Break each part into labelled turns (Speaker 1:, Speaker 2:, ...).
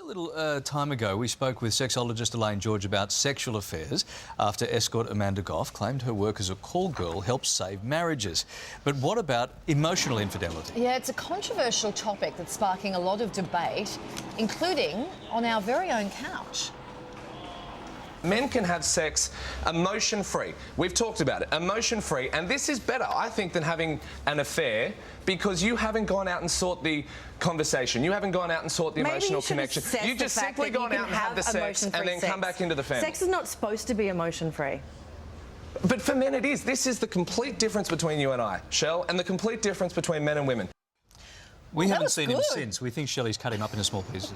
Speaker 1: A little time ago, we spoke with sexologist Elaine George about sexual affairs after escort Amanda Goff claimed her work as a call girl helps save marriages. But what about emotional infidelity?
Speaker 2: Yeah, it's a controversial topic that's sparking a lot of debate, including on our very own couch.
Speaker 3: Men can have sex emotion-free. We've talked about it, emotion-free. And this is better, I think, than having an affair because you haven't gone out and sought the conversation. You haven't gone out and sought the emotional connection. You've just simply gone out and had the sex and then come back into the family.
Speaker 4: Sex is not supposed to be emotion-free.
Speaker 3: But for men it is. This is the complete difference between you and I, Shell, and the complete difference between men and women.
Speaker 1: We haven't seen him since. We think Shelley's cut him up into small pieces.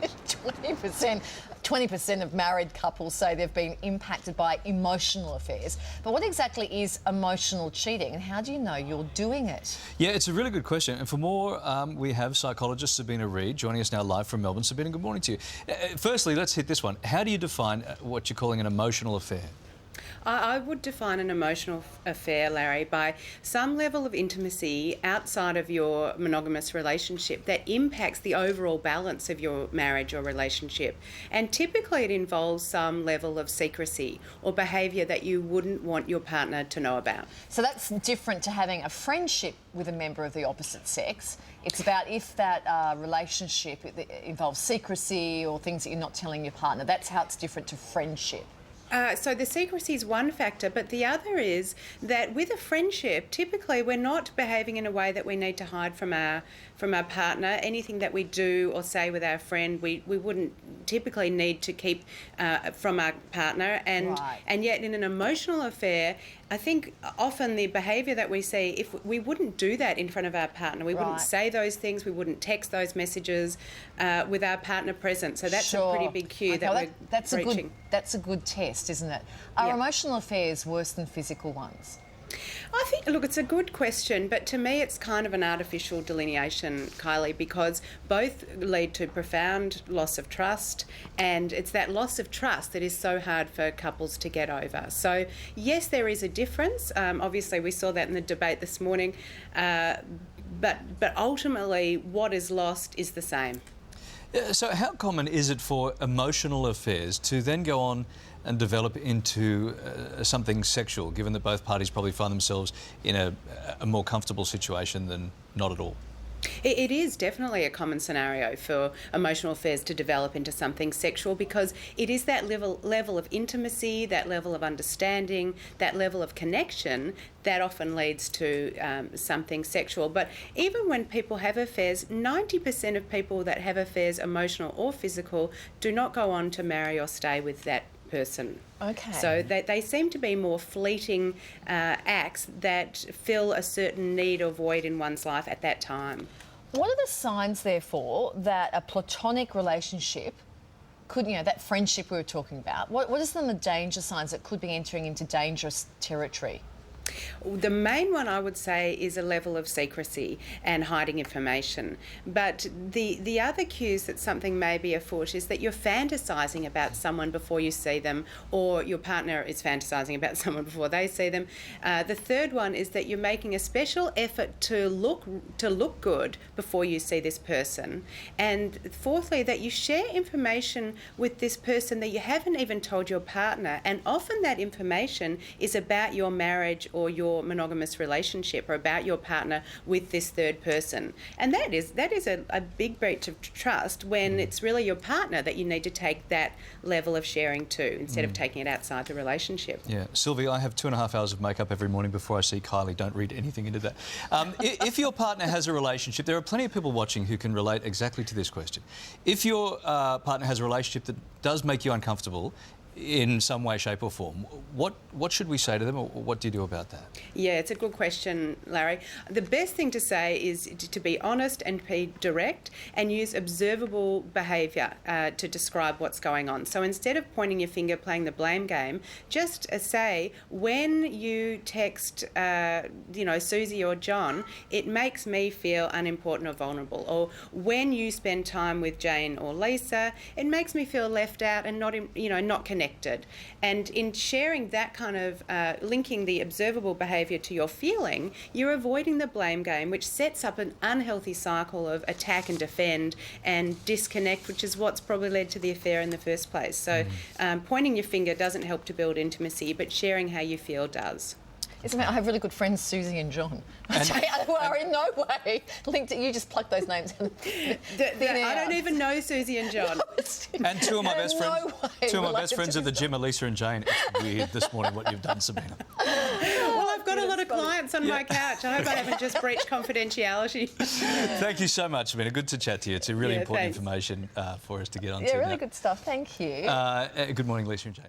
Speaker 2: 20% of married couples say they've been impacted by emotional affairs. But what exactly is emotional cheating, and how do you know you're doing it?
Speaker 1: Yeah, it's a really good question. And for more, we have psychologist Sabina joining us now live from Melbourne. Sabina, good morning to you. Firstly, let's hit this one. How do you define what you're calling an emotional affair?
Speaker 5: I would define an emotional affair, Larry, by some level of intimacy outside of your monogamous relationship that impacts the overall balance of your marriage or relationship. And typically it involves some level of secrecy or behaviour that you wouldn't want your partner to know about.
Speaker 2: So that's different to having a friendship with a member of the opposite sex. It's about if that relationship involves secrecy or things that you're not telling your partner. That's how it's different to friendship.
Speaker 5: So the secrecy is one factor, but the other is that with a friendship, typically we're not behaving in a way that we need to hide from our partner. Anything that we do or say with our friend, we wouldn't typically need to keep from our partner. And yet in an emotional affair, I think often the behaviour that we see, if we wouldn't do that in front of our partner, we wouldn't say those things, we wouldn't text those messages with our partner present. So that's a pretty big cue that we're reaching.
Speaker 2: That's a good test, isn't it? Are emotional affairs worse than physical ones?
Speaker 5: I think, look, it's a good question, but to me it's kind of an artificial delineation, Kylie, because both lead to profound loss of trust, and it's that loss of trust that is so hard for couples to get over. So, yes, there is a difference. Obviously, we saw that in the debate this morning, but ultimately what is lost is the same.
Speaker 1: So how common is it for emotional affairs to then go on and develop into something sexual, given that both parties probably find themselves in a more comfortable situation than not at all?
Speaker 5: It is definitely a common scenario for emotional affairs to develop into something sexual because it is that level of intimacy, that level of understanding, that level of connection that often leads to something sexual. But even when people have affairs, 90% of people that have affairs, emotional or physical, do not go on to marry or stay with that person.
Speaker 2: Okay.
Speaker 5: So they seem to be more fleeting acts that fill a certain need or void in one's life at that time.
Speaker 2: What are the signs, therefore, that a platonic relationship could, that friendship we were talking about, what are some of the danger signs that could be entering into dangerous territory?
Speaker 5: The main one, I would say, is a level of secrecy and hiding information. But the other cues that something may be afoot is that you're fantasising about someone before you see them, or your partner is fantasising about someone before they see them. The third one is that you're making a special effort to look good before you see this person. And fourthly, that you share information with this person that you haven't even told your partner, and often that information is about your marriage or your monogamous relationship or about your partner with this third person. And that is a big breach of trust when it's really your partner that you need to take that level of sharing to instead of taking it outside the relationship.
Speaker 1: Yeah. Sylvie, I have 2.5 hours of makeup every morning before I see Kylie. Don't read anything into that. If your partner has a relationship, there are plenty of people watching who can relate exactly to this question. If your partner has a relationship that does make you uncomfortable, in some way, shape or form, what should we say to them, or what do you do about that?
Speaker 5: Yeah, it's a good question, Larry. The best thing to say is to be honest and be direct and use observable behaviour to describe what's going on. So instead of pointing your finger, playing the blame game, just say, when you text, Susie or John, it makes me feel unimportant or vulnerable. Or when you spend time with Jane or Lisa, it makes me feel left out and not connected disconnected. And in sharing that kind of linking the observable behaviour to your feeling, you're avoiding the blame game, which sets up an unhealthy cycle of attack and defend and disconnect, which is what's probably led to the affair in the first place. So pointing your finger doesn't help to build intimacy, but sharing how you feel does.
Speaker 2: I have really good friends, Susie and John, who are in no way linked to... You just pluck those names out.
Speaker 5: I don't even know Susie and John.
Speaker 1: And two of my best friends, two of my best friends
Speaker 2: to
Speaker 1: at the gym are Lisa and Jane. It's weird this morning what you've done, Sabina.
Speaker 5: Well, I've got a lot of clients on my couch. I hope I haven't just breached confidentiality.
Speaker 1: Thank you so much, Sabina. Good to chat to you. It's a really important
Speaker 5: thanks.
Speaker 1: information for us to get onto.
Speaker 2: Yeah, really good stuff. Thank you.
Speaker 1: Good morning, Lisa and Jane.